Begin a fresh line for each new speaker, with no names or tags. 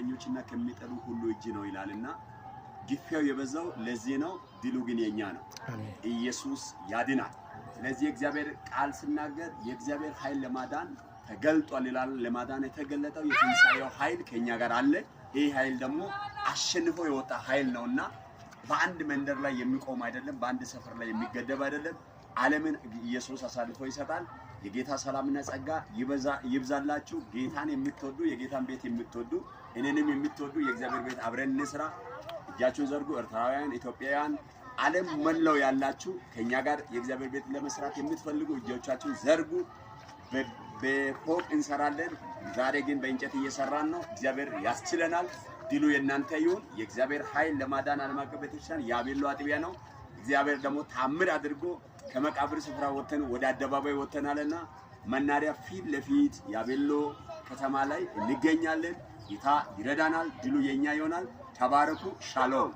ከአመፀኞችና ከሚጠሉ ሁሉ እጅ ነው ይላልና ግፊያው የበዛው ለዚህ ነው። ድሉ ግን የኛ ነው። ኢየሱስ ያድናል። ስለዚህ እግዚአብሔር ቃል ሲናገር የእግዚአብሔር ኃይል ለማዳን ተገልጧል ይላል። ለማዳን የተገለጠው የትንሣኤው ኃይል ከኛ ጋር አለ። ይህ ኃይል ደግሞ አሸንፎ የወጣ ኃይል ነውና በአንድ መንደር ላይ የሚቆም አይደለም። በአንድ ሰፈር ላይ የሚገደብ አይደለም። ዓለምን ኢየሱስ አሳልፎ ይሰጣል። የጌታ ሰላምና ጸጋ ይብዛላችሁ። ጌታን የምትወዱ የጌታን ቤት የምትወዱ እኔንም የምትወዱ የእግዚአብሔር ቤት አብረን እንስራ። እጃችሁን ዘርጉ። ኤርትራውያን፣ ኢትዮጵያውያን፣ ዓለም መላው ያላችሁ ከኛ ጋር የእግዚአብሔር ቤት ለመስራት የምትፈልጉ እጆቻችሁን ዘርጉ። በፎቅ እንሰራለን። ዛሬ ግን በእንጨት እየሰራን ነው። እግዚአብሔር ያስችለናል። ድሉ የእናንተ ይሁን። የእግዚአብሔር ኃይል ለማዳን ዓለም አቀፍ ቤተክርስቲያን ያቤሎ አጥቢያ ነው። እግዚአብሔር ደግሞ ታምር አድርጎ ከመቃብር ስፍራ ወተን ወደ አደባባይ ወተናልና መናሪያ ፊት ለፊት ያቤሎ ከተማ ላይ እንገኛለን። ጌታ ይረዳናል። ድሉ የኛ ይሆናል። ተባረኩ። ሻሎም